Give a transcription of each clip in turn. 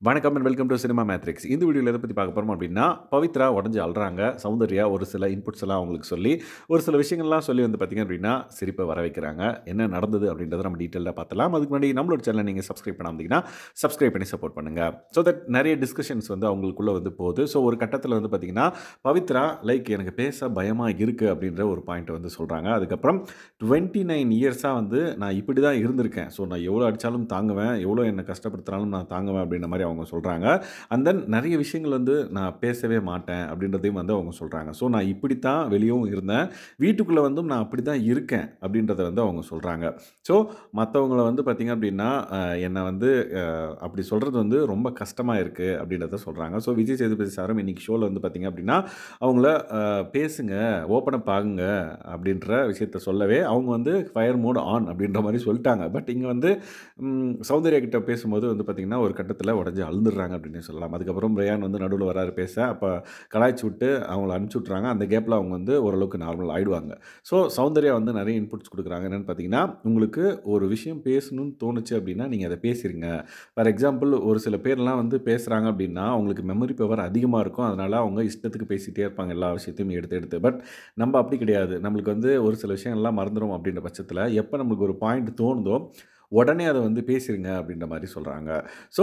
வணக்கம் and welcome to cinema matrix. இந்த வீடியோல எத பத்தி பார்க்க போறோம் அப்டின்னா, பவித்ரா உடஞ்சு அழுறாங்க. சௌந்தர்யா ஒரு சில இன்புட்ஸ் எல்லாம் அவங்களுக்கு சொல்லி, ஒரு சில விஷயங்கள்லாம் சொல்லி வந்து பார்த்தீங்க அப்டின்னா, சிரிப்ப வர வைக்கிறாங்க. என்ன நடந்தது அப்டின்றத நம்ம டீட்டெயில்டா பார்த்துடலாம். அதுக்கு முன்னாடி நம்மளோட சேனல நீங்க சப்ஸ்கிரைப் பண்ணாம இருந்தீங்கன்னா, சப்ஸ்கிரைப் பண்ணி சப்போர்ட் பண்ணுங்க. ஸோ தட் நெறைய டிஸ்கஷன்ஸ் வந்து அவங்களுக்குள்ள வந்து போகுது. ஸோ ஒரு கட்டத்தில வந்து பார்த்தீங்கன்னா, பவித்ரா எனக்கு பேச பயமா இருக்கு அப்டின்ற ஒரு பாயிண்ட்ட வந்து சொல்றாங்க. அதுக்கப்புறம் 29 இயர்ஸா வந்து நான் இப்படி தான் இருந்திருக்கேன். ஸோ நான் எவ்வளோ அடிச்சாலும் தாங்குவேன். எவ்வளோ என்ன கஷ்டப்படுத்தினாலும் நான் தாங்குவேன் அப்டின்ற மாரி அவங்க சொல்றாங்க. அண்ட் தென் நெறைய விஷயங்கள் வந்து நான் பேசவே மாட்டேன் அப்படின்றதையும் வந்து அவங்க சொல்றாங்க. ஸோ நான் இப்படித்தான் வெளியவும் இருந்தேன். வீட்டுக்குள்ள வந்தும் நான் அப்படித்தான் இருக்கேன் அப்படின்றத வந்து அவங்க சொல்றாங்க. ஸோ மத்தவங்கள வந்து பார்த்தீங்க அப்படின்னா, என்ன வந்து அப்படி சொல்றது வந்து ரொம்ப கஷ்டமா இருக்கு அப்படின்றத சொல்றாங்க. ஸோ விஜய் சேதுபதி சாரும் இன்னைக்கு ஷோல வந்து பார்த்தீங்க அப்படின்னா, அவங்கள பேசுங்க, ஓப்பன் அப் ஆகுங்க அப்படின்ற விஷயத்த சொல்லவே அவங்க வந்து ஃபயர் மோட் ஆன் அப்படின்ற மாரி சொல்ட்டாங்க. பட் இங்க வந்து சௌந்தர்யா கிட்ட பேசும்போது வந்து பார்த்தீங்கன்னா, ஒரு கட்டத்தில உடைஞ்சு அழுந்துடுறாங்க அப்படின்னே சொல்லலாம். அதுக்கப்புறம் ரேயான் வந்து நடுவுல வராரு பேச. அப்ப கலாய்ச்சு விட்டு அவங்கள அனுப்பிச்சு விட்டுறாங்க. அந்த கேப்ல அவங்க வந்து ஓரளவுக்கு நார்மல் ஆயிடுவாங்க. ஸோ சௌந்தர்யா வந்து நெறைய இன்புட்ஸ் குடுக்குறாங்க. என்னன்னு பார்த்தீங்கன்னா, உங்களுக்கு ஒரு விஷயம் பேசணும்னு தோணுச்சு அப்படின்னா, நீங்க அத பேசிருங்க. ஃபார் எக்ஸாம்பிள் ஒரு சில பேர்லாம் வந்து பேசுறாங்க அப்படின்னா, அவங்களுக்கு மெமரி பவர் அதிகமா இருக்கும். அதனால அவங்க இஷ்டத்துக்கு பேசிட்டே இருப்பாங்க. எல்லா விஷயத்தையும் எடுத்து எடுத்து. பட் நம்ம அப்படி கிடையாது. நம்மளுக்கு வந்து ஒரு சில விஷயங்கள்லாம் மறந்துரும் அப்படின்ற பட்சத்தில, எப்ப நம்மளுக்கு ஒரு பாயிண்ட் தோணுதோ, உடனே அத வந்து பேசிருங்க அப்படின்ற மாரி சொல்றாங்க. ஸோ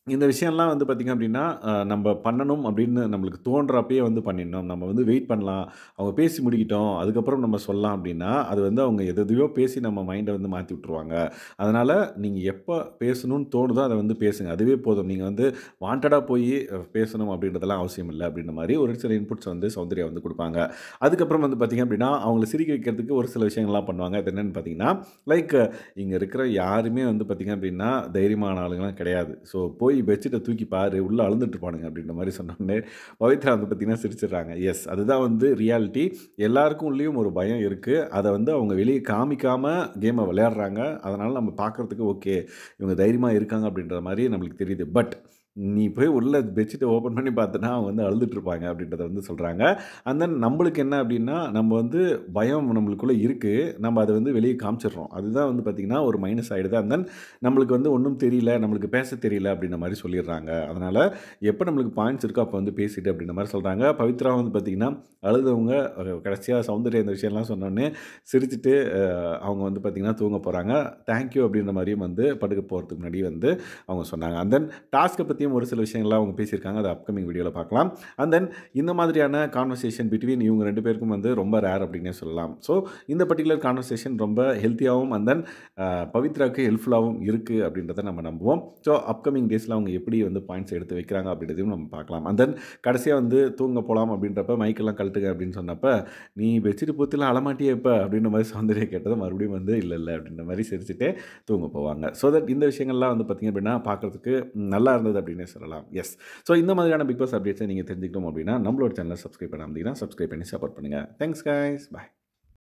இந்த விஷயம்லாம் வந்து பார்த்தீங்க அப்டின்னா, நம்ப பண்ணணும் அப்டின்னு நம்மளுக்கு தோன்றப்பயே வந்து பண்ணிடணும். நம்ம வந்து வெயிட் பண்ணலாம். அவங்க பேசி முடிக்கட்டும். அதுக்கப்புறம் நம்ம சொல்லலாம் அப்டின்னா, அது வந்து அவங்க எதெதையோ பேசி நம்ம மைண்ட வந்து மாத்தி விட்டுருவாங்க. அதனால நீங்க எப்ப பேசணும்னு தோணுதோ, அத வந்து பேசுங்க. அதுவே போதும். நீங்க வந்து வாண்டடா போயி பேசணும் அப்டின்றதெல்லாம் அவசியம் இல்ல அப்டின்ற மாரி ஒரு சில இன்புட்ஸ் வந்து சௌந்தர்யா வந்து குடுப்பாங்க. அதுக்கப்புறம் வந்து பார்த்தீங்க அப்டின்னா, அவங்கள சிரிக்க வைக்கிறதுக்கு ஒரு சில விஷயங்கள்லாம் பண்ணுவாங்க. அது என்னன்னு பார்த்தீங்கன்னா, லைக் இங்க இருக்கிற யாருமே வந்து பார்த்தீங்க அப்டின்னா, தைரியமான ஆளுங்கலாம் கிடையாது. ஸோ போய் பெட்ஷீட்ட தூக்கி பாரு, உள்ள அழுந்துட்டு இருப்பானுங்க அப்படின்ற மாரி சொன்னோனே, பவித்ரா வந்து பார்த்தீங்கன்னா சிரிச்சுடுறாங்க. எஸ் அதுதான் வந்து ரியாலிட்டி. எல்லாருக்கும் உள்ளேயும் ஒரு பயம் இருக்கு. அத வந்து அவங்க வெளிய காமிக்காம கேம விளையாடுறாங்க. அதனால நம்ம பார்க்கறதுக்கு ஓகே, இவங்க தைரியமா இருக்காங்க அப்படின்ற மாரி நம்மளுக்கு தெரியுது. பட் நீ போய் உள்ள பெட்ஷீட்ட ஓப்பன் பண்ணி பார்த்தன்னா, அவங்க வந்து அழுதுட்டு இருப்பாங்க அப்படின்றத வந்து சொல்றாங்க. அண்ட் தென் நம்பளுக்கு என்ன அப்படின்னா, நம்ம வந்து பயம் நம்மளுக்குள்ள இருக்கு. நம்ம அத வந்து வெளிய காமிச்சிடுறோம். அதுதான் வந்து பார்த்தீங்கன்னா, ஒரு மைனஸ் ஆயிடுது. அண்ட் தென் நம்மளுக்கு வந்து ஒண்ணும் தெரியல, நம்மளுக்கு பேச தெரியல அப்படின்ற மாரி சொல்லிடுறாங்க. அதனால எப்ப நம்மளுக்கு பாயிண்ட்ஸ் இருக்கோ, அப்ப வந்து பேசிடு அப்படின்ற மாரி சொல்றாங்க. பவித்ரா வந்து பார்த்தீங்கன்னா, அழுதவங்க கடைசியா சௌந்தர்யா இந்த விஷயம்லாம் சொன்னோனே சிரிச்சுட்டு அவங்க வந்து பார்த்தீங்கன்னா தூங்க போறாங்க. தேங்க் யூ அப்படின்ற மாரியும் வந்து படுக்க போறதுக்கு முன்னாடி வந்து அவங்க சொன்னாங்க. அண்ட் தென் டாஸ்க்க பத்தியும் ஒரு சில விஷயங்கள்லாம் அவங்க பேசியிருக்காங்க. அது அப்கமிங் வீடியோல பார்க்கலாம். அண்ட் தென் இந்த மாதிரியான கான்வர்சேஷன் பிட்வீன் இவங்க 2 பேருக்கும் வந்து ரொம்ப ரேர் அப்படின்னே சொல்லலாம். ஸோ இந்த பர்ட்டிகுலர் கான்வர்சேஷன் ரொம்ப ஹெல்த்தியாவும் அண்ட் தென் பவித்ராவுக்கு ஹெல்ப்ஃபுல்லாவும் இருக்கு அப்படின்றத நம்ம நம்புவோம். ஸோ அப்கமிங் டேஸ்ல அவங்க எப்படி வந்து பாயிண்ட்ஸ் எடுத்து வைக்கிறாங்க அப்படின்றதையும் நம்ம பார்க்கலாம். அண்ட் தென் கடைசியா வந்து தூங்க போலாம் அப்படின்றப்ப மைக்கெல்லாம் கழட்டுங்க அப்படின்னு சொன்னப்ப, "நீ பெட்ஷீட் போத்திலாம் அழமாட்டியா இப்ப?" அப்படின்ற மாரி சௌந்தர்யா கேட்டதும் மறுபடியும் வந்து இல்ல, இல்ல அப்படின்ற மாரி சிரிச்சுட்டே தூங்க போவாங்க. ஸோ தட் இந்த விஷயங்கள்லாம் வந்து பார்த்தீங்க அப்படின்னா பார்க்கறதுக்கு நல்லா இருந்தது அப்படின்னே சொல்லலாம். எஸ். ஸோ இந்த மாதிரியான பிக் பாஸ் அப்டேட்ஸை நீங்க தெரிஞ்சுக்கணும் அப்படின்னா நம்மளோட சேனலை சப்ஸ்கிரைப் பண்ணாம இருந்தீங்கன்னா சப்ஸ்கிரைப் பண்ணி சப்போர்ட் பண்ணுங்க. Thanks guys. பாய்.